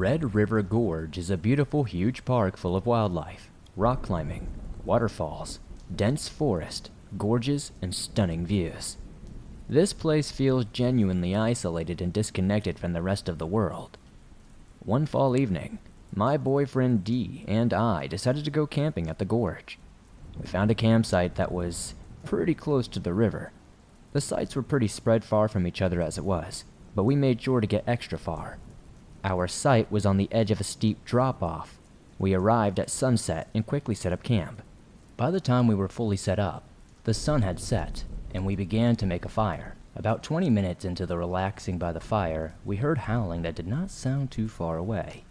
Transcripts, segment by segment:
Red River Gorge is a beautiful, huge park full of wildlife, rock climbing, waterfalls, dense forest, gorges, and stunning views. This place feels genuinely isolated and disconnected from the rest of the world. One fall evening, my boyfriend Dee and I decided to go camping at the gorge. We found a campsite that was pretty close to the river. The sites were pretty spread far from each other as it was, but we made sure to get extra far. Our site was on the edge of a steep drop-off. We arrived at sunset and quickly set up camp. By the time we were fully set up, the sun had set, and we began to make a fire. About 20 minutes into the relaxing by the fire, we heard howling that did not sound too far away.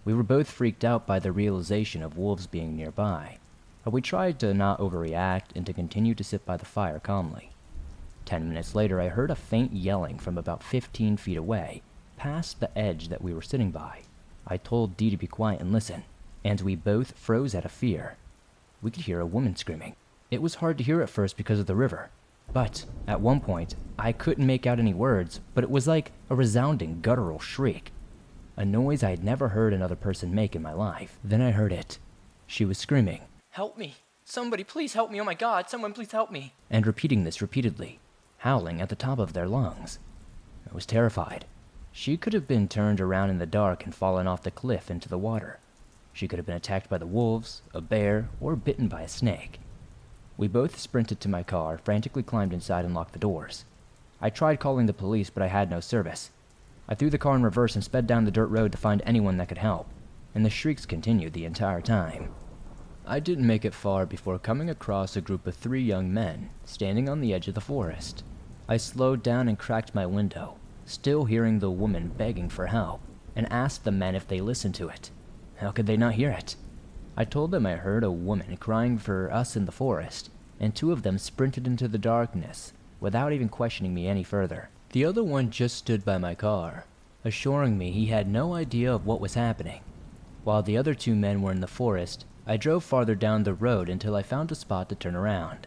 We were both freaked out by the realization of wolves being nearby, but we tried to not overreact and to continue to sit by the fire calmly. 10 minutes later, I heard a faint yelling from about 15 feet away, past the edge that we were sitting by. I told Dee to be quiet and listen, and we both froze out of fear. We could hear a woman screaming. It was hard to hear at first because of the river, but at one point, I couldn't make out any words, but it was like a resounding guttural shriek, a noise I had never heard another person make in my life. Then I heard it. She was screaming, "Help me! Somebody please help me! Oh my God, someone please help me!" and repeating this repeatedly, howling at the top of their lungs. I was terrified. She could have been turned around in the dark and fallen off the cliff into the water. She could have been attacked by the wolves, a bear, or bitten by a snake. We both sprinted to my car, frantically climbed inside and locked the doors. I tried calling the police, but I had no service. I threw the car in reverse and sped down the dirt road to find anyone that could help, and the shrieks continued the entire time. I didn't make it far before coming across a group of 3 young men standing on the edge of the forest. I slowed down and cracked my window, still hearing the woman begging for help, and asked the men if they listened to it. How could they not hear it? I told them I heard a woman crying for us in the forest, and 2 of them sprinted into the darkness without even questioning me any further. The other one just stood by my car, assuring me he had no idea of what was happening. While the other 2 men were in the forest, I drove farther down the road until I found a spot to turn around.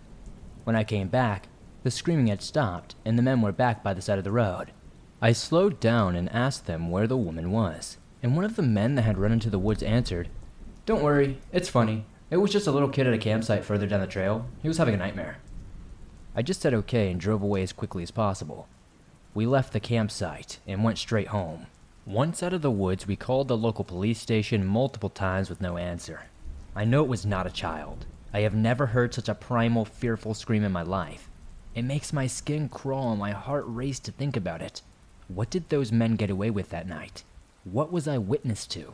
When I came back, the screaming had stopped, and the men were back by the side of the road. I slowed down and asked them where the woman was, and one of the men that had run into the woods answered, "Don't worry, it's funny. It was just a little kid at a campsite further down the trail. He was having a nightmare." I just said okay and drove away as quickly as possible. We left the campsite and went straight home. Once out of the woods, we called the local police station multiple times with no answer. I know it was not a child. I have never heard such a primal, fearful scream in my life. It makes my skin crawl and my heart race to think about it. What did those men get away with that night? What was I witness to?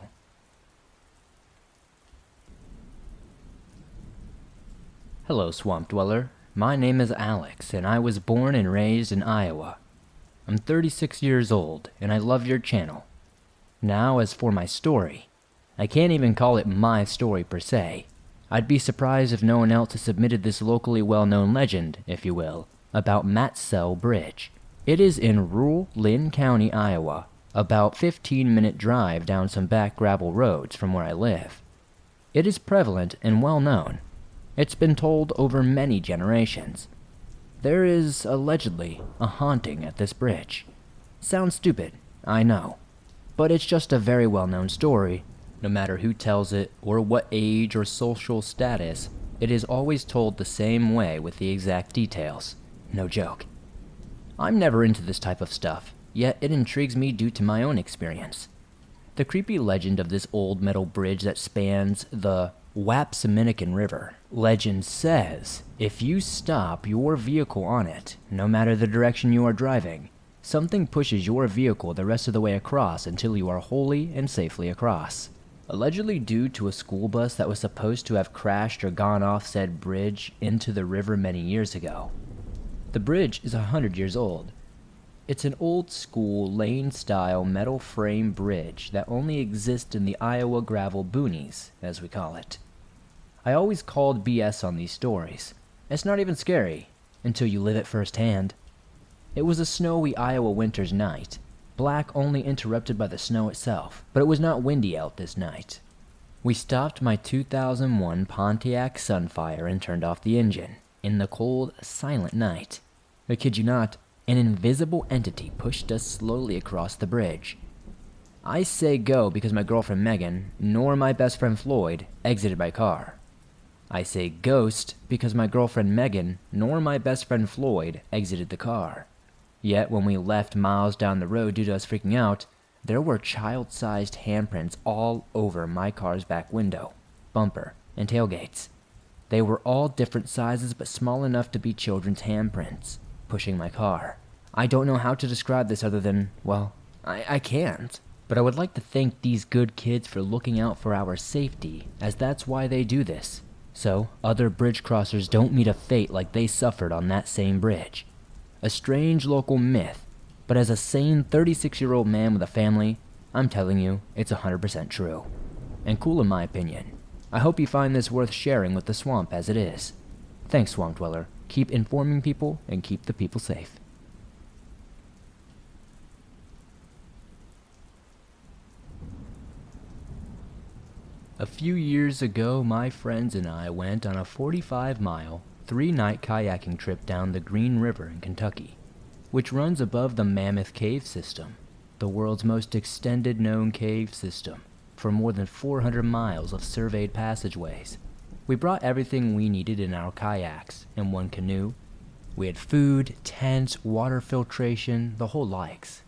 Hello, Swamp Dweller. My name is Alex, and I was born and raised in Iowa. I'm 36 years old, and I love your channel. Now, as for my story, I can't even call it my story per se. I'd be surprised if no one else has submitted this locally well-known legend, if you will, about Matsell Bridge. It is in rural Lynn County, Iowa, about 15-minute drive down some back gravel roads from where I live. It is prevalent and well-known. It's been told over many generations. There is, allegedly, a haunting at this bridge. Sounds stupid, I know, but it's just a very well-known story. No matter who tells it, or what age or social status, it is always told the same way with the exact details. No joke. I'm never into this type of stuff, yet it intrigues me due to my own experience. The creepy legend of this old metal bridge that spans the Wapsiminnican River. Legend says, if you stop your vehicle on it, no matter the direction you are driving, something pushes your vehicle the rest of the way across until you are wholly and safely across. Allegedly due to a school bus that was supposed to have crashed or gone off said bridge into the river many years ago. The bridge is 100 years old. It's an old-school, lane-style metal frame bridge that only exists in the Iowa gravel boonies, as we call it. I always called BS on these stories. It's not even scary, until you live it firsthand. It was a snowy Iowa winter's night, black only interrupted by the snow itself, but it was not windy out this night. We stopped my 2001 Pontiac Sunfire and turned off the engine, in the cold, silent night. I kid you not, an invisible entity pushed us slowly across the bridge. I say go because my girlfriend Megan, nor my best friend Floyd, exited by car. I say ghost because my girlfriend Megan, nor my best friend Floyd, exited the car. Yet when we left miles down the road due to us freaking out, there were child-sized handprints all over my car's back window, bumper, and tailgates. They were all different sizes but small enough to be children's handprints, pushing my car. I don't know how to describe this other than, well, I can't. But I would like to thank these good kids for looking out for our safety, as that's why they do this. So other bridge crossers don't meet a fate like they suffered on that same bridge. A strange local myth, but as a sane 36-year-old man with a family, I'm telling you, it's 100% true. And cool in my opinion. I hope you find this worth sharing with the swamp as it is. Thanks, Swamp Dweller. Keep informing people and keep the people safe. A few years ago, my friends and I went on a 45-mile, 3-night kayaking trip down the Green River in Kentucky, which runs above the Mammoth Cave System, the world's most extended known cave system, for more than 400 miles of surveyed passageways. We brought everything we needed in our kayaks and one canoe. We had food, tents, water filtration, the whole likes.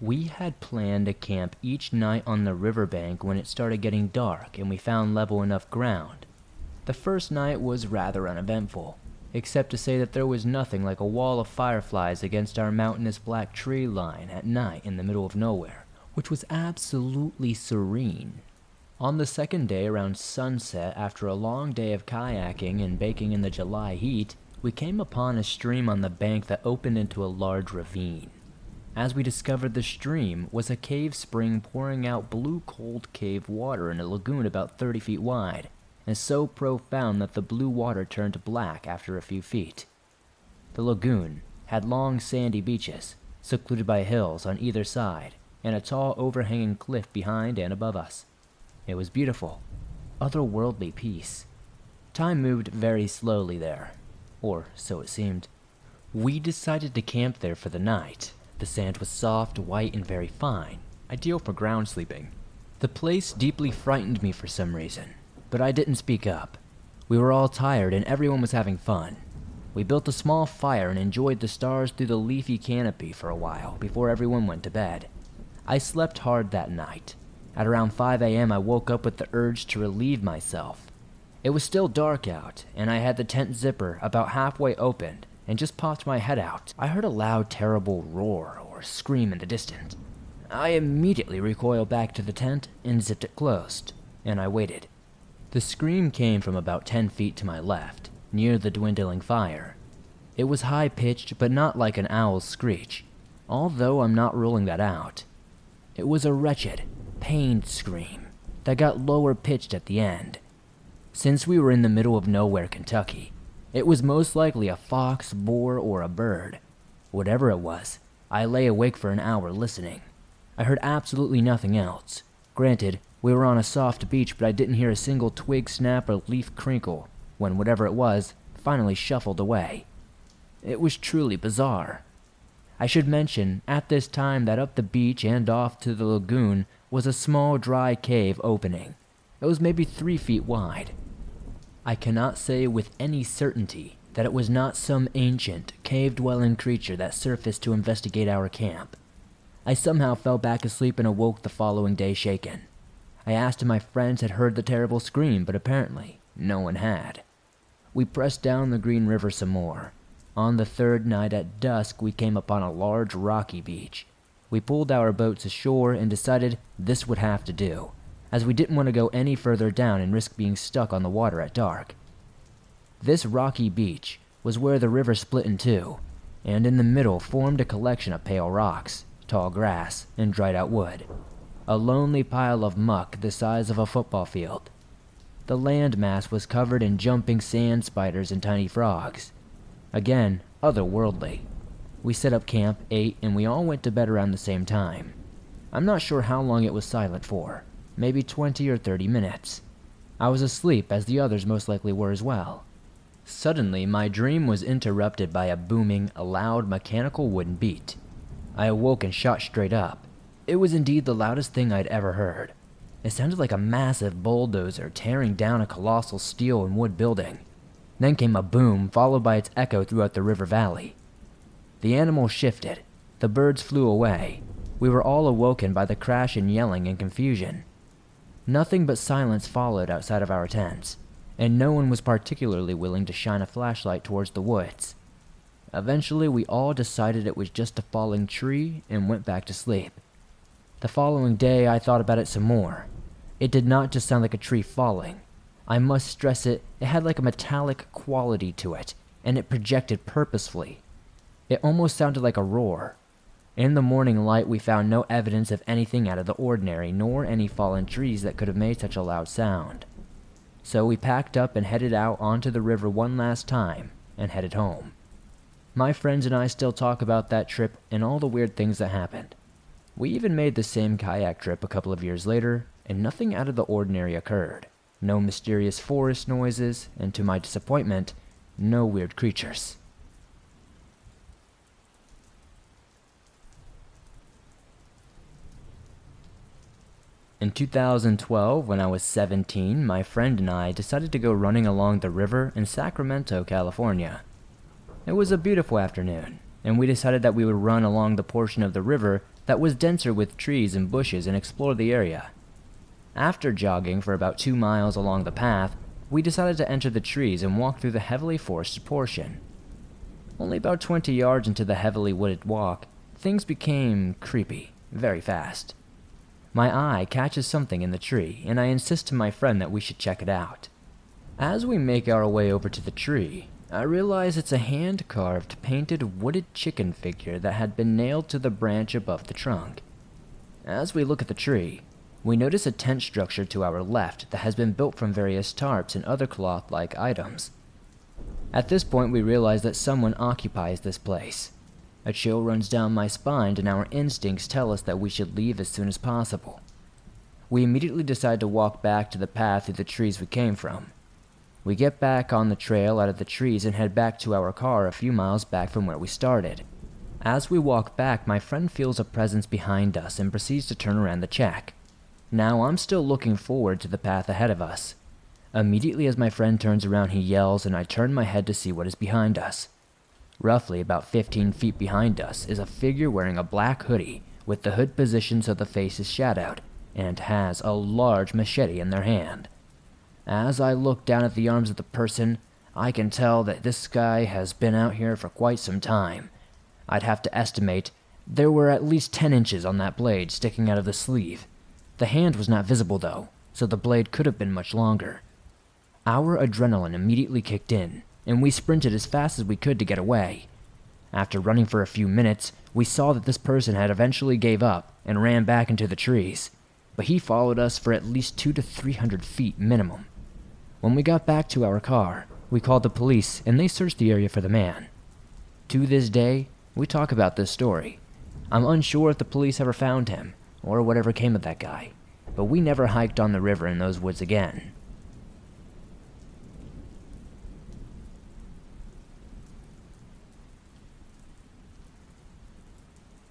We had planned to camp each night on the riverbank when it started getting dark and we found level enough ground. The first night was rather uneventful, except to say that there was nothing like a wall of fireflies against our mountainous black tree line at night in the middle of nowhere, which was absolutely serene. On the second day around sunset, after a long day of kayaking and baking in the July heat, we came upon a stream on the bank that opened into a large ravine. As we discovered, the stream was a cave spring pouring out blue cold cave water in a lagoon about 30 feet wide, and so profound that the blue water turned black after a few feet. The lagoon had long sandy beaches, secluded by hills on either side, and a tall overhanging cliff behind and above us. It was beautiful, otherworldly peace. Time moved very slowly there, or so it seemed. We decided to camp there for the night. The sand was soft, white, and very fine, ideal for ground sleeping. The place deeply frightened me for some reason, but I didn't speak up. We were all tired and everyone was having fun. We built a small fire and enjoyed the stars through the leafy canopy for a while before everyone went to bed. I slept hard that night. At around 5 a.m. I woke up with the urge to relieve myself. It was still dark out, and I had the tent zipper about halfway opened and just popped my head out. I heard a loud, terrible roar or scream in the distance. I immediately recoiled back to the tent and zipped it closed, and I waited. The scream came from about 10 feet to my left, near the dwindling fire. It was high-pitched, but not like an owl's screech, although I'm not ruling that out. It was a wretched, pained scream that got lower-pitched at the end. Since we were in the middle of nowhere, Kentucky, it was most likely a fox, boar, or a bird. Whatever it was, I lay awake for an hour listening. I heard absolutely nothing else. Granted, we were on a soft beach, but I didn't hear a single twig snap or leaf crinkle when whatever it was finally shuffled away. It was truly bizarre. I should mention at this time that up the beach and off to the lagoon was a small dry cave opening. It was maybe 3 feet wide. I cannot say with any certainty that it was not some ancient, cave-dwelling creature that surfaced to investigate our camp. I somehow fell back asleep and awoke the following day shaken. I asked if my friends had heard the terrible scream, but apparently no one had. We pressed down the Green River some more. On the third night at dusk, we came upon a large rocky beach. We pulled our boats ashore and decided this would have to do, as we didn't want to go any further down and risk being stuck on the water at dark. This rocky beach was where the river split in two, and in the middle formed a collection of pale rocks, tall grass, and dried out wood. A lonely pile of muck the size of a football field. The landmass was covered in jumping sand spiders and tiny frogs. Again, otherworldly. We set up camp, ate, and we all went to bed around the same time. I'm not sure how long it was silent for. Maybe 20 or 30 minutes. I was asleep, as the others most likely were as well. Suddenly, my dream was interrupted by a booming, loud mechanical wooden beat. I awoke and shot straight up. It was indeed the loudest thing I'd ever heard. It sounded like a massive bulldozer tearing down a colossal steel and wood building. Then came a boom, followed by its echo throughout the river valley. The animal shifted. The birds flew away. We were all awoken by the crash and yelling and confusion. Nothing but silence followed outside of our tents, and no one was particularly willing to shine a flashlight towards the woods. Eventually, we all decided it was just a falling tree and went back to sleep. The following day, I thought about it some more. It did not just sound like a tree falling. I must stress it had like a metallic quality to it, and it projected purposefully. It almost sounded like a roar. In the morning light, we found no evidence of anything out of the ordinary, nor any fallen trees that could have made such a loud sound. So we packed up and headed out onto the river one last time, and headed home. My friends and I still talk about that trip and all the weird things that happened. We even made the same kayak trip a couple of years later, and nothing out of the ordinary occurred. No mysterious forest noises, and to my disappointment, no weird creatures. In 2012, when I was 17, my friend and I decided to go running along the river in Sacramento, California. It was a beautiful afternoon, and we decided that we would run along the portion of the river that was denser with trees and bushes and explore the area. After jogging for about 2 miles along the path, we decided to enter the trees and walk through the heavily forested portion. Only about 20 yards into the heavily wooded walk, things became creepy, very fast. My eye catches something in the tree, and I insist to my friend that we should check it out. As we make our way over to the tree, I realize it's a hand-carved, painted wooden chicken figure that had been nailed to the branch above the trunk. As we look at the tree, we notice a tent structure to our left that has been built from various tarps and other cloth-like items. At this point, we realize that someone occupies this place. A chill runs down my spine, and our instincts tell us that we should leave as soon as possible. We immediately decide to walk back to the path through the trees we came from. We get back on the trail out of the trees and head back to our car a few miles back from where we started. As we walk back, my friend feels a presence behind us and proceeds to turn around to check. Now I'm still looking forward to the path ahead of us. Immediately as my friend turns around, he yells, and I turn my head to see what is behind us. Roughly about 15 feet behind us is a figure wearing a black hoodie with the hood positioned so the face is shadowed, and has a large machete in their hand. As I look down at the arms of the person, I can tell that this guy has been out here for quite some time. I'd have to estimate there were at least 10 inches on that blade sticking out of the sleeve. The hand was not visible though, so the blade could have been much longer. Our adrenaline immediately kicked in, and we sprinted as fast as we could to get away. After running for a few minutes, we saw that this person had eventually gave up and ran back into the trees, but he followed us for at least 200 to 300 feet minimum. When we got back to our car, we called the police and they searched the area for the man. To this day, we talk about this story. I'm unsure if the police ever found him, or whatever came of that guy, but we never hiked on the river in those woods again.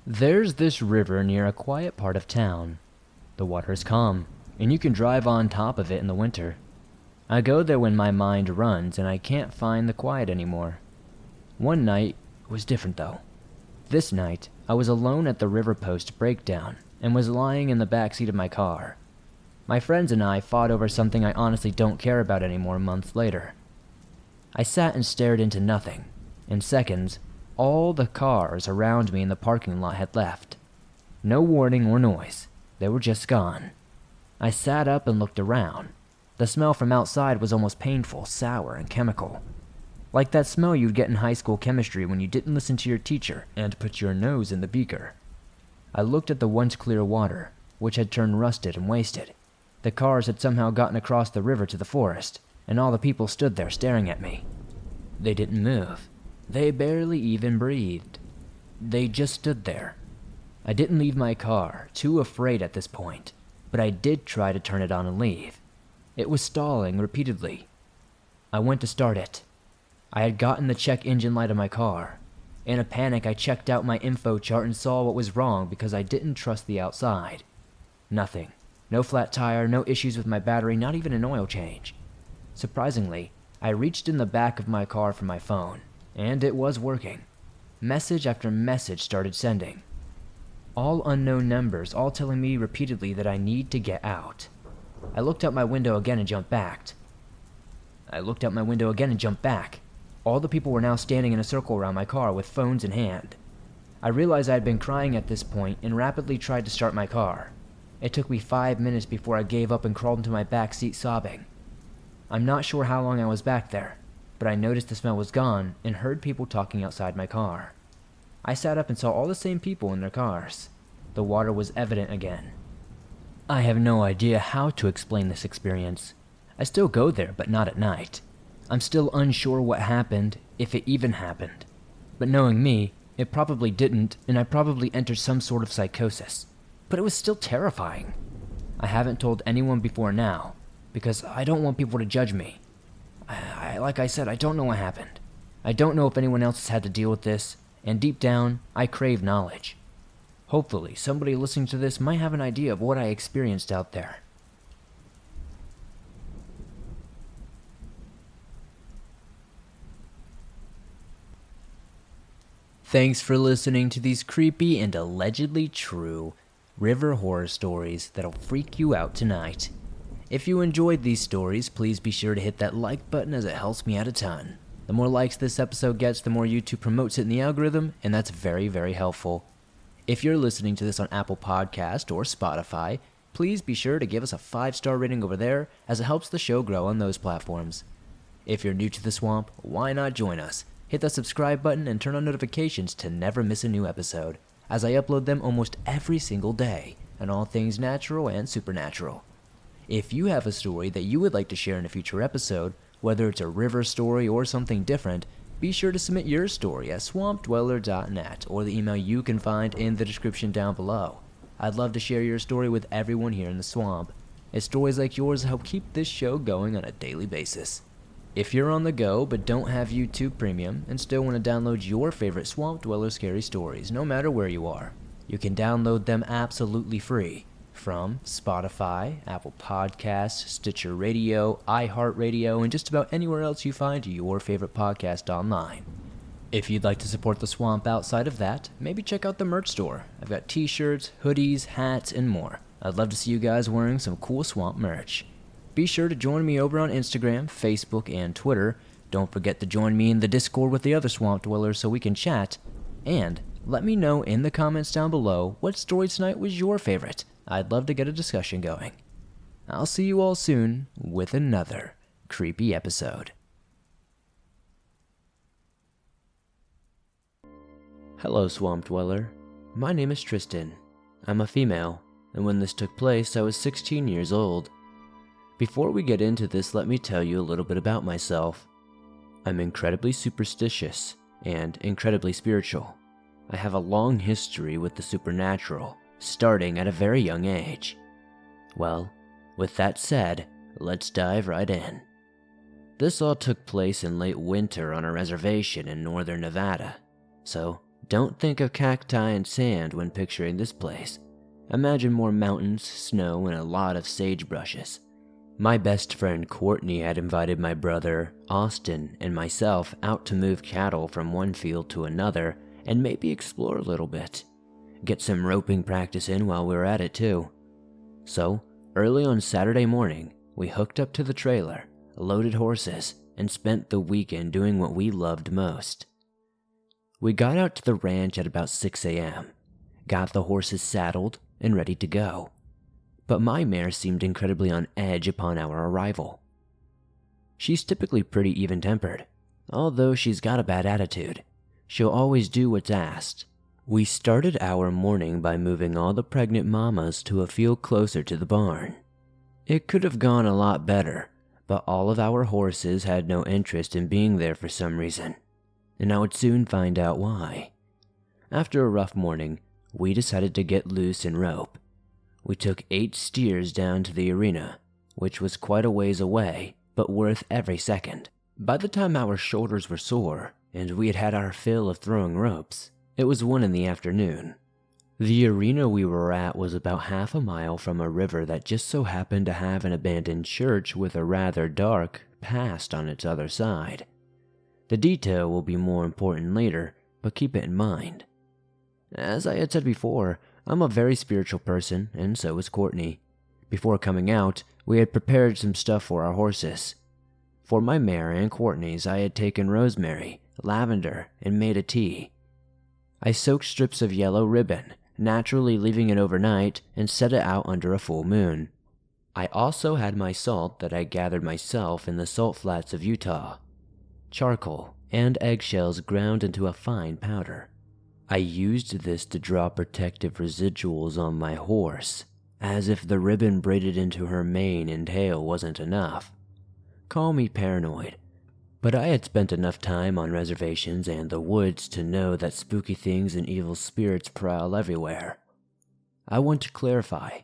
There's this river near a quiet part of town. The water is calm, and you can drive on top of it in the winter. I go there when my mind runs and I can't find the quiet anymore. One night was different though. This night, I was alone at the river post breakdown and was lying in the back seat of my car. My friends and I fought over something I honestly don't care about anymore months later. I sat and stared into nothing. In seconds, all the cars around me in the parking lot had left. No warning or noise. They were just gone. I sat up and looked around. The smell from outside was almost painful, sour, and chemical. Like that smell you'd get in high school chemistry when you didn't listen to your teacher and put your nose in the beaker. I looked at the once clear water, which had turned rusted and wasted. The cars had somehow gotten across the river to the forest, and all the people stood there staring at me. They didn't move. They barely even breathed. They just stood there. I didn't leave my car, too afraid at this point, but I did try to turn it on and leave. It was stalling repeatedly. I went to start it. I had gotten the check engine light of my car. In a panic, I checked out my info chart and saw what was wrong because I didn't trust the outside. Nothing. No flat tire, no issues with my battery, not even an oil change. Surprisingly, I reached in the back of my car for my phone, and it was working. Message after message started sending. All unknown numbers, all telling me repeatedly that I need to get out. I looked out my window again and jumped back. All the people were now standing in a circle around my car with phones in hand. I realized I had been crying at this point and rapidly tried to start my car. It took me 5 minutes before I gave up and crawled into my back seat sobbing. I'm not sure how long I was back there, but I noticed the smell was gone and heard people talking outside my car. I sat up and saw all the same people in their cars. The water was evident again. I have no idea how to explain this experience. I still go there, but not at night. I'm still unsure what happened, if it even happened. But knowing me, it probably didn't, and I probably entered some sort of psychosis. But it was still terrifying. I haven't told anyone before now, because I don't want people to judge me. Like I said, I don't know what happened. I don't know if anyone else has had to deal with this, and deep down, I crave knowledge. Hopefully, somebody listening to this might have an idea of what I experienced out there. Thanks for listening to these creepy and allegedly true river horror stories that'll freak you out tonight. If you enjoyed these stories, please be sure to hit that like button as it helps me out a ton. The more likes this episode gets, the more YouTube promotes it in the algorithm, and that's very, very helpful. If you're listening to this on Apple Podcast or Spotify, please be sure to give us a 5-star rating over there as it helps the show grow on those platforms. If you're new to the swamp, why not join us? Hit that subscribe button and turn on notifications to never miss a new episode, as I upload them almost every single day on all things natural and supernatural. If you have a story that you would like to share in a future episode, whether it's a river story or something different, be sure to submit your story at swampdweller.net or the email you can find in the description down below. I'd love to share your story with everyone here in the swamp. It's stories like yours that help keep this show going on a daily basis. If you're on the go but don't have YouTube Premium and still want to download your favorite Swamp Dweller scary stories, no matter where you are, you can download them absolutely free from Spotify, Apple Podcasts, Stitcher Radio, iHeartRadio, and just about anywhere else you find your favorite podcast online. If you'd like to support the swamp outside of that, maybe check out the merch store. I've got t-shirts, hoodies, hats, and more. I'd love to see you guys wearing some cool swamp merch. Be sure to join me over on Instagram, Facebook, and Twitter. Don't forget to join me in the Discord with the other swamp dwellers so we can chat. And let me know in the comments down below what story tonight was your favorite. I'd love to get a discussion going. I'll see you all soon with another creepy episode. Hello, Swamp Dweller. My name is Tristan. I'm a female, and when this took place, I was 16 years old. Before we get into this, let me tell you a little bit about myself. I'm incredibly superstitious and incredibly spiritual. I have a long history with the supernatural, starting at a very young age. Well, with that said, let's dive right in. This all took place in late winter on a reservation in northern Nevada, so don't think of cacti and sand when picturing this place. Imagine more mountains, snow, and a lot of sagebrushes. My best friend Courtney had invited my brother, Austin, and myself out to move cattle from one field to another and maybe explore a little bit. Get some roping practice in while we were at it too. So, early on Saturday morning, we hooked up to the trailer, loaded horses, and spent the weekend doing what we loved most. We got out to the ranch at about 6 a.m., got the horses saddled and ready to go. But my mare seemed incredibly on edge upon our arrival. She's typically pretty even-tempered, although she's got a bad attitude. She'll always do what's asked. We started our morning by moving all the pregnant mamas to a field closer to the barn. It could have gone a lot better, but all of our horses had no interest in being there for some reason, and I would soon find out why. After a rough morning, we decided to get loose and rope. We took 8 steers down to the arena, which was quite a ways away, but worth every second. By the time our shoulders were sore, and we had had our fill of throwing ropes. It was 1 in the afternoon. The arena we were at was about half a mile from a river that just so happened to have an abandoned church with a rather dark past on its other side. The detail will be more important later, but keep it in mind. As I had said before, I'm a very spiritual person, and so is Courtney. Before coming out, we had prepared some stuff for our horses. For my mare and Courtney's, I had taken rosemary, lavender, and made a tea. I soaked strips of yellow ribbon, naturally leaving it overnight, and set it out under a full moon. I also had my salt that I gathered myself in the salt flats of Utah, charcoal, and eggshells ground into a fine powder. I used this to draw protective residuals on my horse, as if the ribbon braided into her mane and tail wasn't enough. Call me paranoid, but I had spent enough time on reservations and the woods to know that spooky things and evil spirits prowl everywhere. I want to clarify,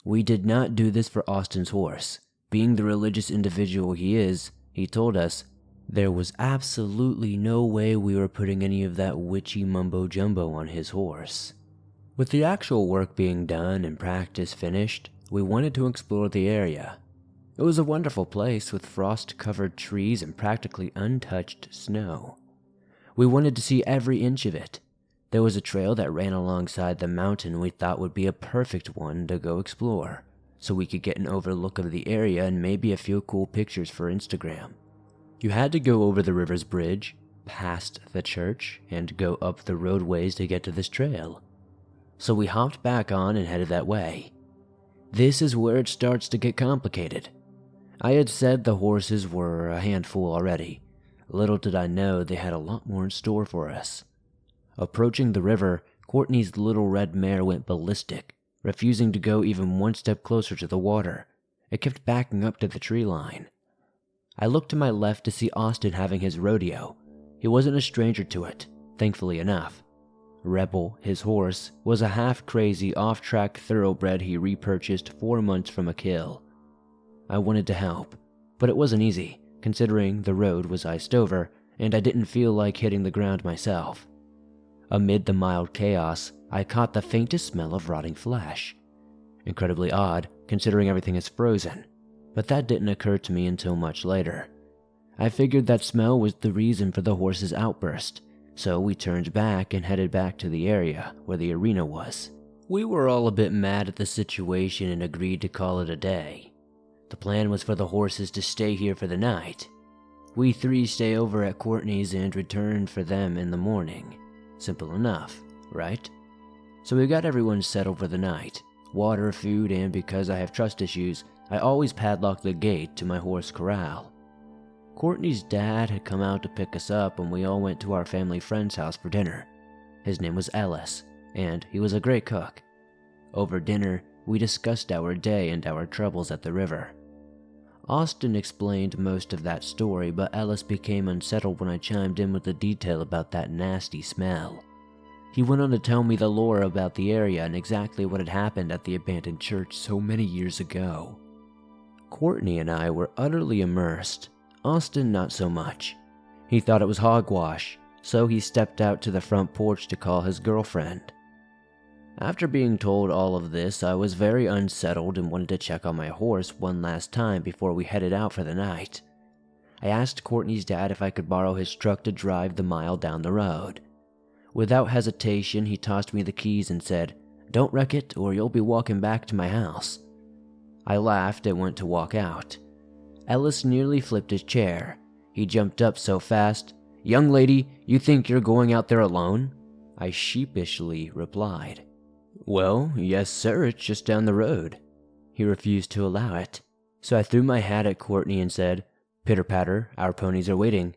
we did not do this for Austin's horse. Being the religious individual he is, he told us, there was absolutely no way we were putting any of that witchy mumbo-jumbo on his horse. With the actual work being done and practice finished, we wanted to explore the area. It was a wonderful place with frost-covered trees and practically untouched snow. We wanted to see every inch of it. There was a trail that ran alongside the mountain we thought would be a perfect one to go explore, so we could get an overlook of the area and maybe a few cool pictures for Instagram. You had to go over the river's bridge, past the church, and go up the roadways to get to this trail. So we hopped back on and headed that way. This is where it starts to get complicated. I had said the horses were a handful already. Little did I know they had a lot more in store for us. Approaching the river, Courtney's little red mare went ballistic, refusing to go even one step closer to the water. It kept backing up to the tree line. I looked to my left to see Austin having his rodeo. He wasn't a stranger to it, thankfully enough. Rebel, his horse, was a half-crazy, off-track thoroughbred he repurchased 4 months from a kill. I wanted to help, but it wasn't easy, considering the road was iced over, and I didn't feel like hitting the ground myself. Amid the mild chaos, I caught the faintest smell of rotting flesh. Incredibly odd, considering everything is frozen, but that didn't occur to me until much later. I figured that smell was the reason for the horse's outburst, so we turned back and headed back to the area where the arena was. We were all a bit mad at the situation and agreed to call it a day. The plan was for the horses to stay here for the night. We 3 stay over at Courtney's and return for them in the morning. Simple enough, right? So we got everyone settled for the night. Water, food, and because I have trust issues, I always padlock the gate to my horse corral. Courtney's dad had come out to pick us up and we all went to our family friend's house for dinner. His name was Ellis, and he was a great cook. Over dinner, we discussed our day and our troubles at the river. Austin explained most of that story, but Ellis became unsettled when I chimed in with the detail about that nasty smell. He went on to tell me the lore about the area and exactly what had happened at the abandoned church so many years ago. Courtney and I were utterly immersed. Austin not so much. He thought it was hogwash, so he stepped out to the front porch to call his girlfriend. After being told all of this, I was very unsettled and wanted to check on my horse one last time before we headed out for the night. I asked Courtney's dad if I could borrow his truck to drive the mile down the road. Without hesitation, he tossed me the keys and said, "Don't wreck it or you'll be walking back to my house." I laughed and went to walk out. Ellis nearly flipped his chair. He jumped up so fast. "Young lady, you think you're going out there alone?" I sheepishly replied. "Well, yes sir, it's just down the road." He refused to allow it, so I threw my hat at Courtney and said, "Pitter-patter, our ponies are waiting."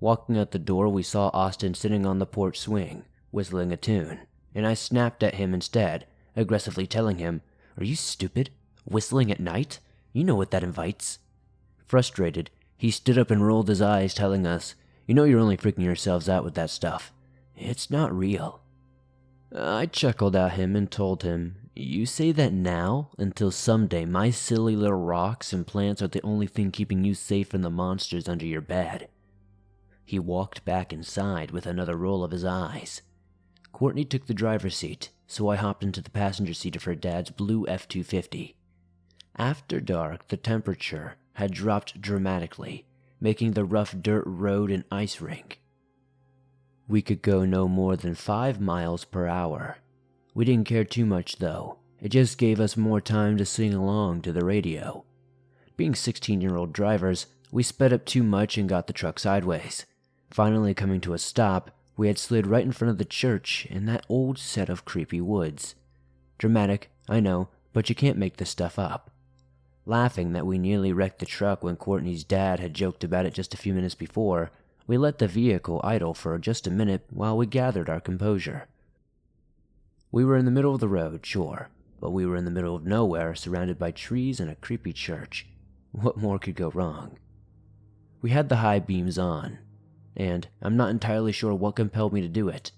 Walking out the door, we saw Austin sitting on the porch swing, whistling a tune, and I snapped at him instead, aggressively telling him, "Are you stupid? Whistling at night? You know what that invites." Frustrated, he stood up and rolled his eyes, telling us, "You know you're only freaking yourselves out with that stuff. It's not real." I chuckled at him and told him, "You say that now, until someday my silly little rocks and plants are the only thing keeping you safe from the monsters under your bed." He walked back inside with another roll of his eyes. Courtney took the driver's seat, so I hopped into the passenger seat of her dad's blue F-250. After dark, the temperature had dropped dramatically, making the rough dirt road an ice rink. We could go no more than 5 miles per hour. We didn't care too much though. It just gave us more time to sing along to the radio. Being 16-year-old drivers, we sped up too much and got the truck sideways. Finally coming to a stop, we had slid right in front of the church in that old set of creepy woods. Dramatic, I know, but you can't make this stuff up. Laughing that we nearly wrecked the truck when Courtney's dad had joked about it just a few minutes before, we let the vehicle idle for just a minute while we gathered our composure. We were in the middle of the road, sure, but we were in the middle of nowhere, surrounded by trees and a creepy church. What more could go wrong? We had the high beams on, and I'm not entirely sure what compelled me to do it.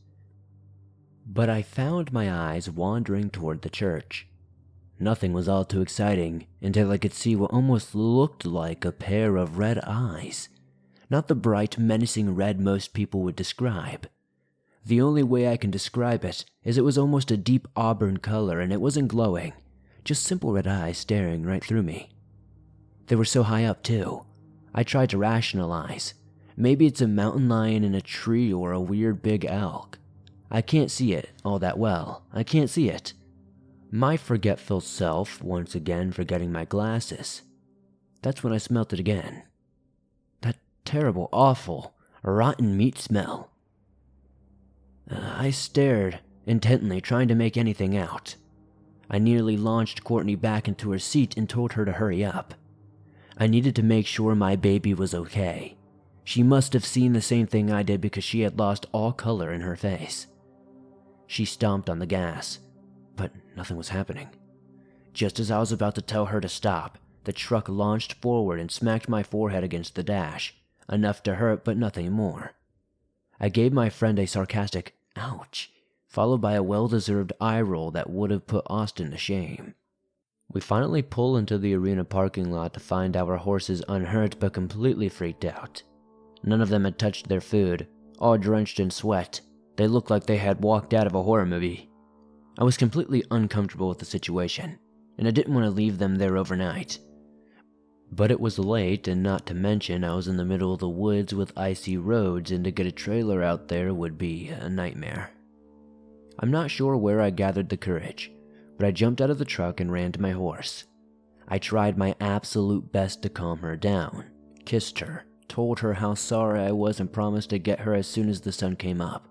But I found my eyes wandering toward the church. Nothing was all too exciting until I could see what almost looked like a pair of red eyes. Not the bright, menacing red most people would describe. The only way I can describe it is it was almost a deep auburn color and it wasn't glowing, just simple red eyes staring right through me. They were so high up too. I tried to rationalize. Maybe it's a mountain lion in a tree or a weird big elk. I can't see it all that well. I can't see it. My forgetful self once again forgetting my glasses. That's when I smelt it again. That terrible, awful, rotten meat smell. I stared intently, trying to make anything out. I nearly launched Courtney back into her seat and told her to hurry up. I needed to make sure my baby was okay. She must have seen the same thing I did because she had lost all color in her face. She stomped on the gas, but nothing was happening. Just as I was about to tell her to stop, the truck launched forward and smacked my forehead against the dash, enough to hurt but nothing more. I gave my friend a sarcastic, "Ouch," followed by a well-deserved eye roll that would have put Austin to shame. We finally pull into the arena parking lot to find our horses unhurt but completely freaked out. None of them had touched their food, all drenched in sweat. They looked like they had walked out of a horror movie. I was completely uncomfortable with the situation, and I didn't want to leave them there overnight. But it was late, and not to mention I was in the middle of the woods with icy roads, and to get a trailer out there would be a nightmare. I'm not sure where I gathered the courage, but I jumped out of the truck and ran to my horse. I tried my absolute best to calm her down, kissed her, told her how sorry I was and promised to get her as soon as the sun came up.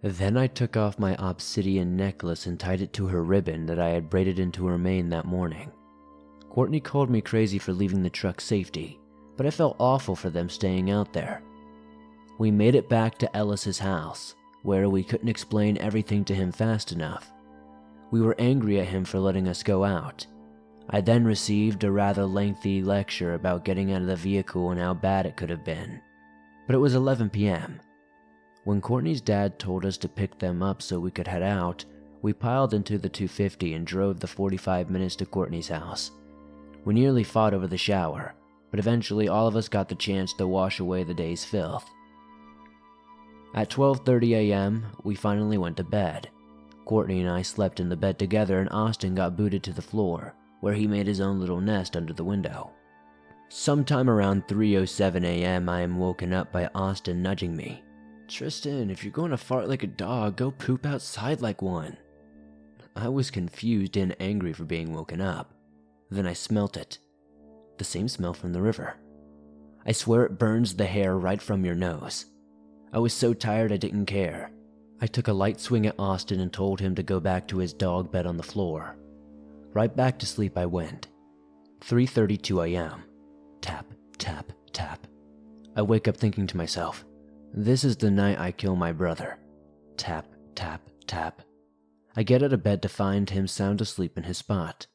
Then I took off my obsidian necklace and tied it to her ribbon that I had braided into her mane that morning. Courtney called me crazy for leaving the truck's safety, but I felt awful for them staying out there. We made it back to Ellis's house, where we couldn't explain everything to him fast enough. We were angry at him for letting us go out. I then received a rather lengthy lecture about getting out of the vehicle and how bad it could have been. But it was 11 p.m. When Courtney's dad told us to pick them up so we could head out, we piled into the 250 and drove the 45 minutes to Courtney's house. We nearly fought over the shower, but eventually all of us got the chance to wash away the day's filth. At 12:30 a.m., we finally went to bed. Courtney and I slept in the bed together and Austin got booted to the floor, where he made his own little nest under the window. Sometime around 3:07 a.m., I am woken up by Austin nudging me. "Tristan, if you're going to fart like a dog, go poop outside like one." I was confused and angry for being woken up. Then I smelt it. The same smell from the river. I swear it burns the hair right from your nose. I was so tired I didn't care. I took a light swing at Austin and told him to go back to his dog bed on the floor. Right back to sleep I went. 3:32 a.m. Tap, tap, tap. I wake up thinking to myself, this is the night I kill my brother. Tap, tap, tap. I get out of bed to find him sound asleep in his spot.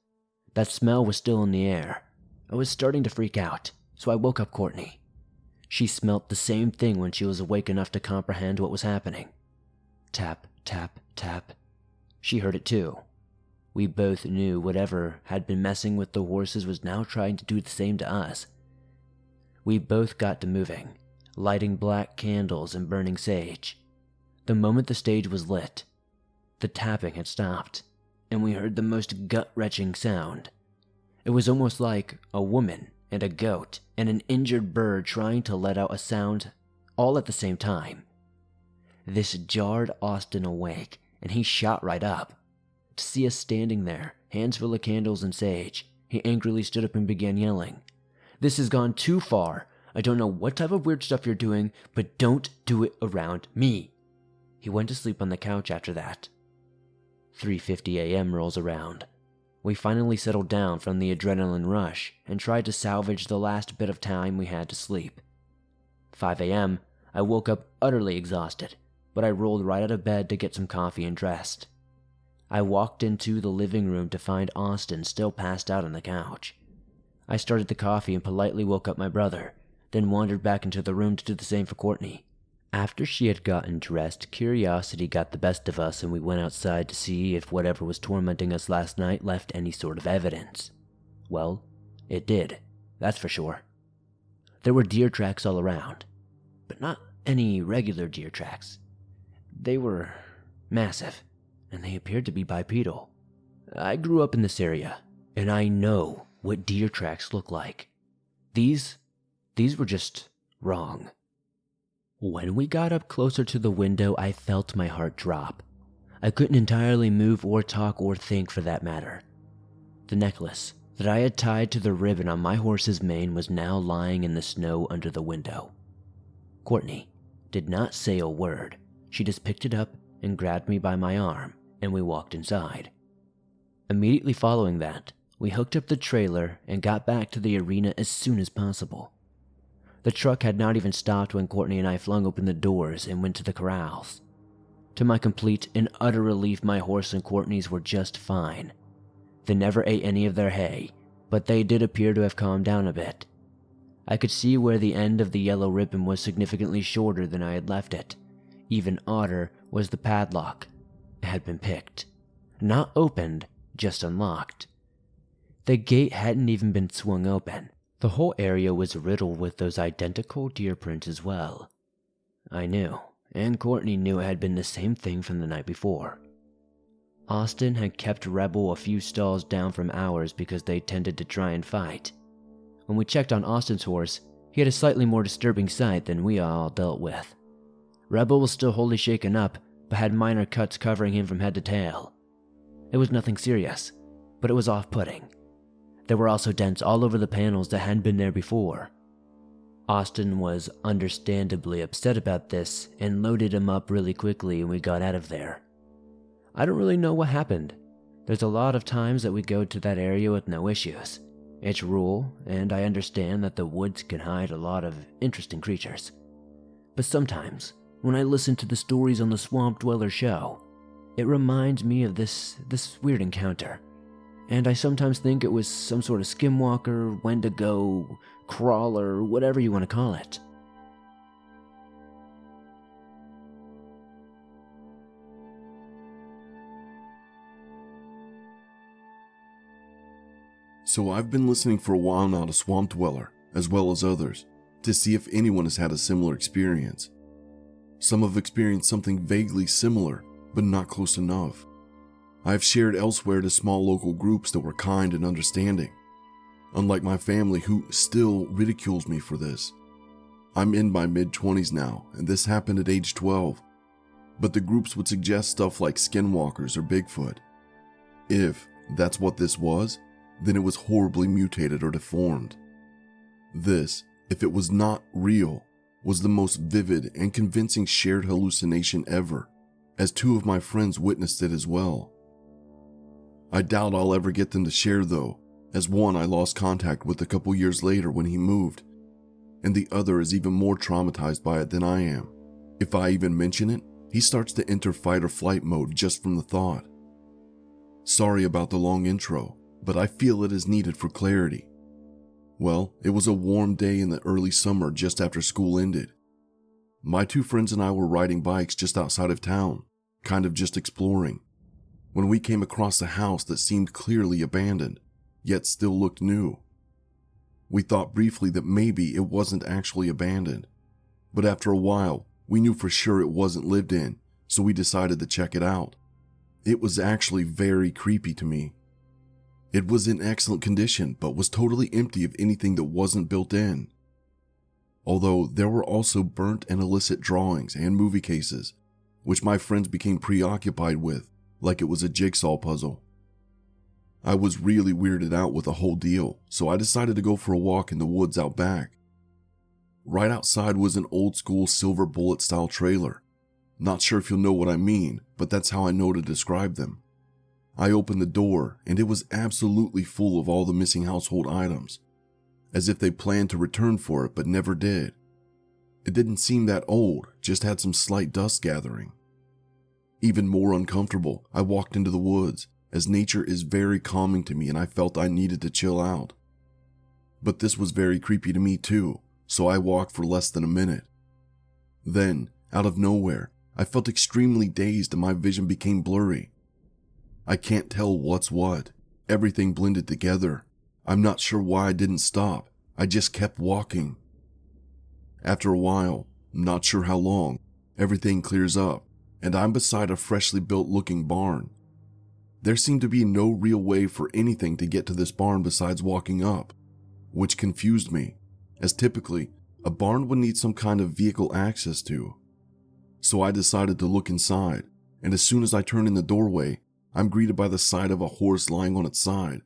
That smell was still in the air. I was starting to freak out, so I woke up Courtney. She smelt the same thing when she was awake enough to comprehend what was happening. Tap, tap, tap. She heard it too. We both knew whatever had been messing with the horses was now trying to do the same to us. We both got to moving. lighting black candles and burning sage. The moment the stage was lit, the tapping had stopped, and we heard the most gut-wrenching sound. It was almost like a woman and a goat and an injured bird trying to let out a sound all at the same time. This jarred Austin awake, and he shot right up. To see us standing there, hands full of candles and sage, he angrily stood up and began yelling, "This has gone too far. I don't know what type of weird stuff you're doing, but don't do it around me." He went to sleep on the couch after that. 3:50 a.m. rolls around. We finally settled down from the adrenaline rush and tried to salvage the last bit of time we had to sleep. 5 a.m., I woke up utterly exhausted, but I rolled right out of bed to get some coffee and dressed. I walked into the living room to find Austin still passed out on the couch. I started the coffee and politely woke up my brother, then wandered back into the room to do the same for Courtney. After she had gotten dressed, curiosity got the best of us and we went outside to see if whatever was tormenting us last night left any sort of evidence. Well, it did, that's for sure. There were deer tracks all around, but not any regular deer tracks. They were massive, and they appeared to be bipedal. I grew up in this area, and I know what deer tracks look like. These were just wrong. When we got up closer to the window, I felt my heart drop. I couldn't entirely move or talk or think for that matter. The necklace that I had tied to the ribbon on my horse's mane was now lying in the snow under the window. Courtney did not say a word. She just picked it up and grabbed me by my arm, and we walked inside. Immediately following that, we hooked up the trailer and got back to the arena as soon as possible. The truck had not even stopped when Courtney and I flung open the doors and went to the corrals. To my complete and utter relief, my horse and Courtney's were just fine. They never ate any of their hay, but they did appear to have calmed down a bit. I could see where the end of the yellow ribbon was significantly shorter than I had left it. Even odder was the padlock. It had been picked. Not opened, just unlocked. The gate hadn't even been swung open. The whole area was riddled with those identical deer prints as well. I knew, and Courtney knew it had been the same thing from the night before. Austin had kept Rebel a few stalls down from ours because they tended to try and fight. When we checked on Austin's horse, he had a slightly more disturbing sight than we all dealt with. Rebel was still wholly shaken up, but had minor cuts covering him from head to tail. It was nothing serious, but it was off-putting. There were also dents all over the panels that hadn't been there before. Austin was understandably upset about this and loaded him up really quickly and we got out of there. I don't really know what happened. There's a lot of times that we go to that area with no issues. It's rural, and I understand that the woods can hide a lot of interesting creatures. But sometimes, when I listen to the stories on the Swamp Dweller show, it reminds me of this weird encounter. And I sometimes think it was some sort of skinwalker, wendigo, crawler, whatever you want to call it. So I've been listening for a while now to Swamp Dweller, as well as others, to see if anyone has had a similar experience. Some have experienced something vaguely similar, but not close enough. I've shared elsewhere to small local groups that were kind and understanding, unlike my family who still ridicules me for this. I'm in my mid-20s now, and this happened at age 12, but the groups would suggest stuff like skinwalkers or Bigfoot. If that's what this was, then it was horribly mutated or deformed. This, if it was not real, was the most vivid and convincing shared hallucination ever, as two of my friends witnessed it as well. I doubt I'll ever get them to share though, as one I lost contact with a couple years later when he moved, and the other is even more traumatized by it than I am. If I even mention it, he starts to enter fight or flight mode just from the thought. Sorry about the long intro, but I feel it is needed for clarity. Well, it was a warm day in the early summer just after school ended. My two friends and I were riding bikes just outside of town, kind of just exploring, when we came across a house that seemed clearly abandoned, yet still looked new. We thought briefly that maybe it wasn't actually abandoned, but after a while, we knew for sure it wasn't lived in, so we decided to check it out. It was actually very creepy to me. It was in excellent condition, but was totally empty of anything that wasn't built in. Although there were also burnt and illicit drawings and movie cases, which my friends became preoccupied with, like it was a jigsaw puzzle. I was really weirded out with the whole deal, so I decided to go for a walk in the woods out back. Right outside was an old school silver bullet style trailer. Not sure if you'll know what I mean, but that's how I know to describe them. I opened the door, and it was absolutely full of all the missing household items, as if they planned to return for it but never did. It didn't seem that old, just had some slight dust gathering. Even more uncomfortable, I walked into the woods, as nature is very calming to me and I felt I needed to chill out. But this was very creepy to me too, so I walked for less than a minute. Then, out of nowhere, I felt extremely dazed and my vision became blurry. I can't tell what's what. Everything blended together. I'm not sure why I didn't stop. I just kept walking. After a while, not sure how long, everything clears up, and I'm beside a freshly built looking barn. There seemed to be no real way for anything to get to this barn besides walking up, which confused me, as typically, a barn would need some kind of vehicle access to. So I decided to look inside, and as soon as I turn in the doorway, I'm greeted by the sight of a horse lying on its side,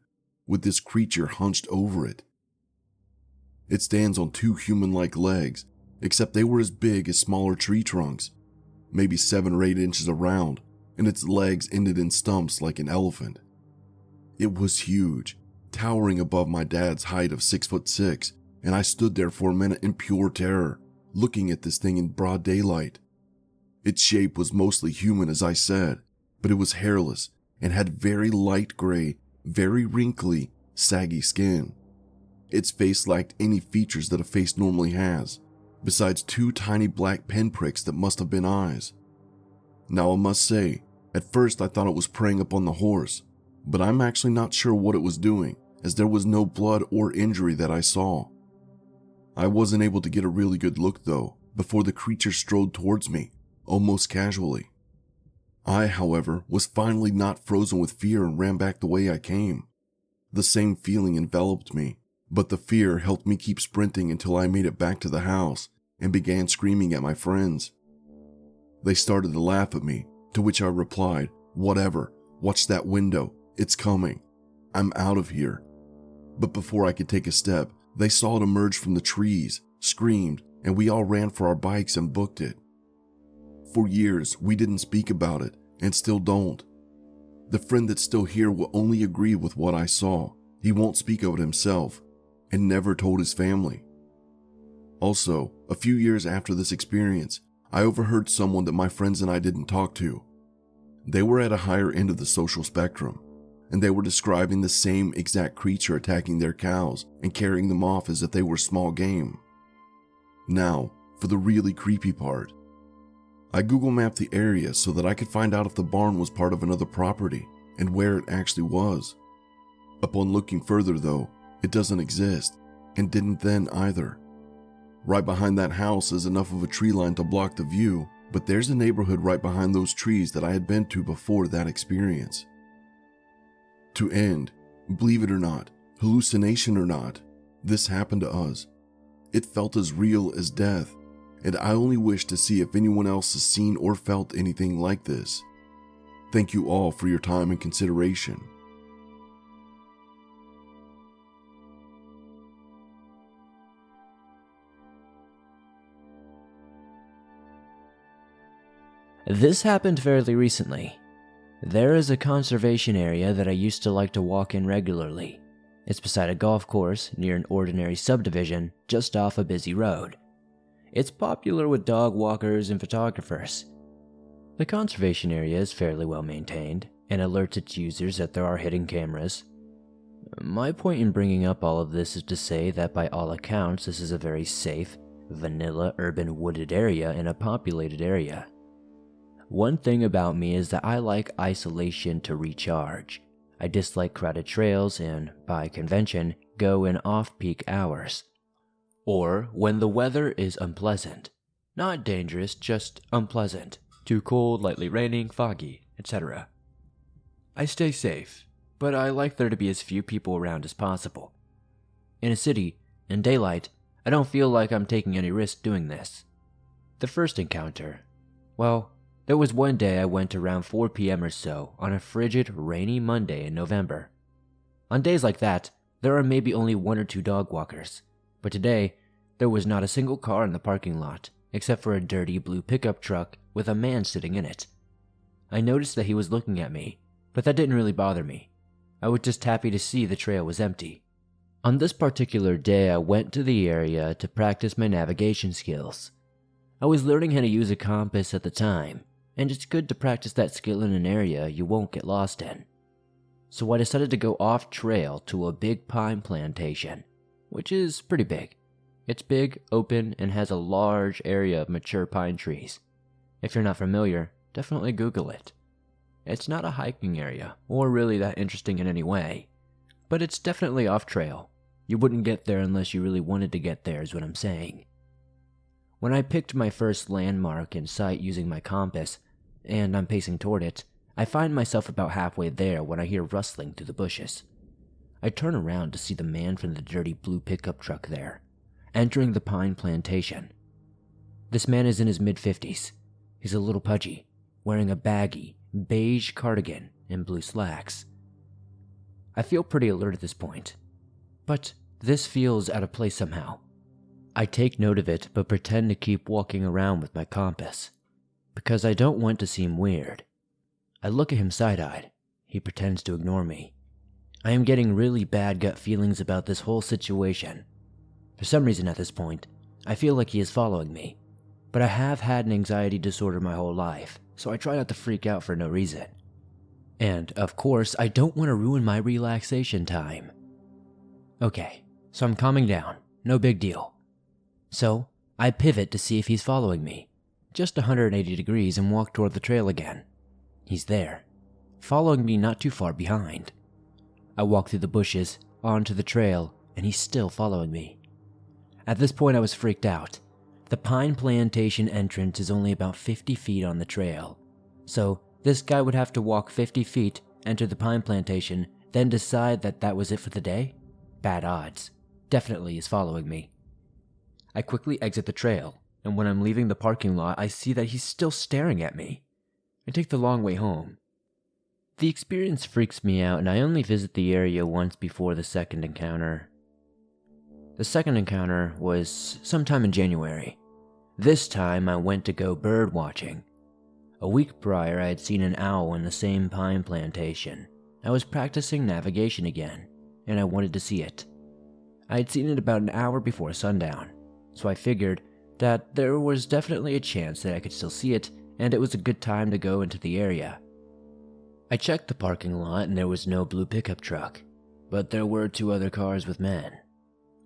with this creature hunched over it. It stands on two human-like legs, except they were as big as smaller tree trunks, maybe 7 or 8 inches around, and its legs ended in stumps like an elephant. It was huge, towering above my dad's height of 6'6", and I stood there for a minute in pure terror, looking at this thing in broad daylight. Its shape was mostly human, as I said, but it was hairless and had very light gray, very wrinkly, saggy skin. Its face lacked any features that a face normally has, besides 2 tiny black pinpricks that must have been eyes. Now I must say, at first I thought it was preying upon the horse, but I'm actually not sure what it was doing, as there was no blood or injury that I saw. I wasn't able to get a really good look though, before the creature strode towards me, almost casually. I, however, was finally not frozen with fear and ran back the way I came. The same feeling enveloped me, but the fear helped me keep sprinting until I made it back to the house and began screaming at my friends. They started to laugh at me, to which I replied, "Whatever, watch that window, it's coming. I'm out of here." But before I could take a step, they saw it emerge from the trees, screamed, and we all ran for our bikes and booked it. For years, we didn't speak about it, and still don't. The friend that's still here will only agree with what I saw. He won't speak of it himself, and never told his family. Also, a few years after this experience, I overheard someone that my friends and I didn't talk to. They were at a higher end of the social spectrum, and they were describing the same exact creature attacking their cows and carrying them off as if they were small game. Now, for the really creepy part. I Google mapped the area so that I could find out if the barn was part of another property and where it actually was. Upon looking further though, it doesn't exist, and didn't then either. Right behind that house is enough of a tree line to block the view, but there's a neighborhood right behind those trees that I had been to before that experience. To end, believe it or not, hallucination or not, this happened to us. It felt as real as death, and I only wish to see if anyone else has seen or felt anything like this. Thank you all for your time and consideration. This happened fairly recently. There is a conservation area that I used to like to walk in regularly. It's beside a golf course near an ordinary subdivision just off a busy road. It's popular with dog walkers and photographers. The conservation area is fairly well maintained and alerts its users that there are hidden cameras. My point in bringing up all of this is to say that by all accounts this is a very safe, vanilla urban wooded area in a populated area. One thing about me is that I like isolation to recharge. I dislike crowded trails and, by convention, go in off-peak hours, or when the weather is unpleasant. Not dangerous, just unpleasant. Too cold, lightly raining, foggy, etc. I stay safe, but I like there to be as few people around as possible. In a city, in daylight, I don't feel like I'm taking any risk doing this. The first encounter, well, there was one day I went around 4 p.m. or so on a frigid, rainy Monday in November. On days like that, there are maybe only 1 or 2 dog walkers, but today, there was not a single car in the parking lot, except for a dirty blue pickup truck with a man sitting in it. I noticed that he was looking at me, but that didn't really bother me. I was just happy to see the trail was empty. On this particular day, I went to the area to practice my navigation skills. I was learning how to use a compass at the time, and it's good to practice that skill in an area you won't get lost in. So I decided to go off trail to a big pine plantation, which is pretty big. It's big, open, and has a large area of mature pine trees. If you're not familiar, definitely Google it. It's not a hiking area, or really that interesting in any way, but it's definitely off trail. You wouldn't get there unless you really wanted to get there is what I'm saying. When I picked my first landmark in sight using my compass, and I'm pacing toward it, I find myself about halfway there when I hear rustling through the bushes. I turn around to see the man from the dirty blue pickup truck there, entering the pine plantation. This man is in his mid-50s. He's a little pudgy, wearing a baggy, beige cardigan and blue slacks. I feel pretty alert at this point, but this feels out of place somehow. I take note of it but pretend to keep walking around with my compass, because I don't want to seem weird. I look at him side-eyed. He pretends to ignore me. I am getting really bad gut feelings about this whole situation. For some reason at this point, I feel like he is following me, but I have had an anxiety disorder my whole life, so I try not to freak out for no reason. And, of course, I don't want to ruin my relaxation time. Okay, so I'm calming down, no big deal. So, I pivot to see if he's following me, just 180 degrees and walk toward the trail again. He's there, following me not too far behind. I walk through the bushes, onto the trail, and he's still following me. At this point I was freaked out. The pine plantation entrance is only about 50 feet on the trail, so this guy would have to walk 50 feet, enter the pine plantation, then decide that that was it for the day? Bad odds. Definitely is following me. I quickly exit the trail, and when I'm leaving the parking lot, I see that he's still staring at me. I take the long way home. The experience freaks me out, and I only visit the area once before the second encounter. The second encounter was sometime in January. This time I went to go bird watching. A week prior I had seen an owl in the same pine plantation. I was practicing navigation again, and I wanted to see it. I had seen it about an hour before sundown, so I figured that there was definitely a chance that I could still see it, and it was a good time to go into the area. I checked the parking lot and there was no blue pickup truck, but there were 2 other cars with men.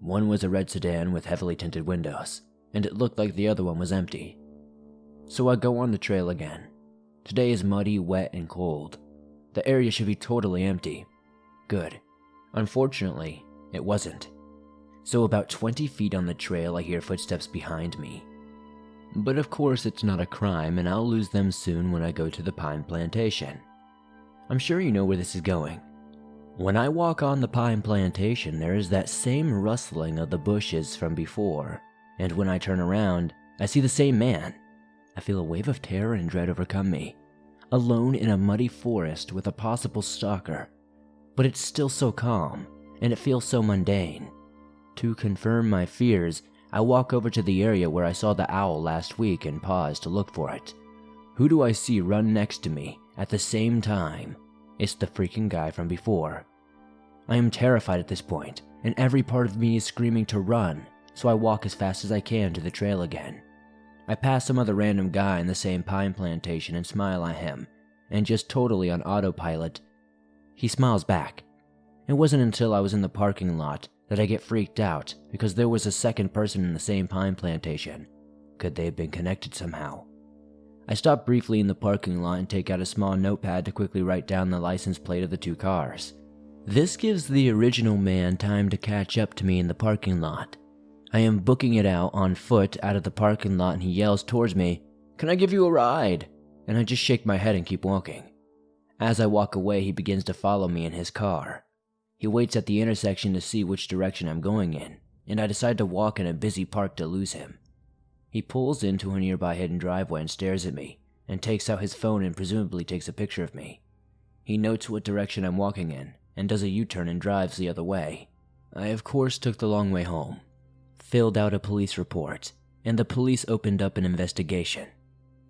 One was a red sedan with heavily tinted windows, and it looked like the other one was empty. So I go on the trail again. Today is muddy, wet, and cold. The area should be totally empty. Good. Unfortunately, it wasn't. So about 20 feet on the trail I hear footsteps behind me. But of course it's not a crime and I'll lose them soon when I go to the pine plantation. I'm sure you know where this is going. When I walk on the pine plantation, there is that same rustling of the bushes from before, and when I turn around, I see the same man. I feel a wave of terror and dread overcome me, alone in a muddy forest with a possible stalker. But it's still so calm, and it feels so mundane. To confirm my fears, I walk over to the area where I saw the owl last week and pause to look for it. Who do I see run next to me at the same time? It's the freaking guy from before. I am terrified at this point, and every part of me is screaming to run, so I walk as fast as I can to the trail again. I pass some other random guy in the same pine plantation and smile at him, and just totally on autopilot, he smiles back. It wasn't until I was in the parking lot that I get freaked out because there was a second person in the same pine plantation. Could they have been connected somehow? I stop briefly in the parking lot and take out a small notepad to quickly write down the license plate of the 2 cars. This gives the original man time to catch up to me in the parking lot. I am booking it out on foot out of the parking lot and he yells towards me, "Can I give you a ride?" And I just shake my head and keep walking. As I walk away, he begins to follow me in his car. He waits at the intersection to see which direction I'm going in, and I decide to walk in a busy park to lose him. He pulls into a nearby hidden driveway and stares at me, and takes out his phone and presumably takes a picture of me. He notes what direction I'm walking in, and does a U-turn and drives the other way. I of course took the long way home, filled out a police report, and the police opened up an investigation.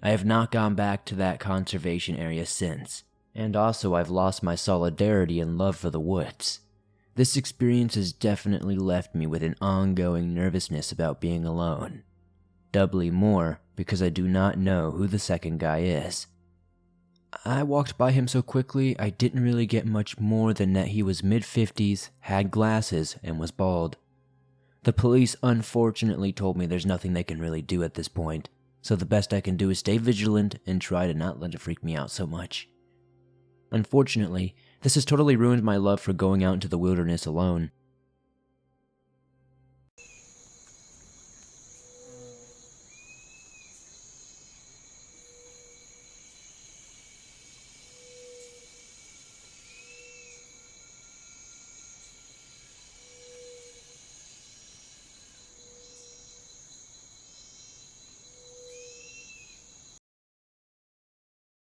I have not gone back to that conservation area since, and also I've lost my solidarity and love for the woods. This experience has definitely left me with an ongoing nervousness about being alone. Doubly more because I do not know who the second guy is. I walked by him so quickly I didn't really get much more than that he was mid-50s, had glasses, and was bald. The police unfortunately told me there's nothing they can really do at this point, so the best I can do is stay vigilant and try to not let it freak me out so much. Unfortunately, this has totally ruined my love for going out into the wilderness alone,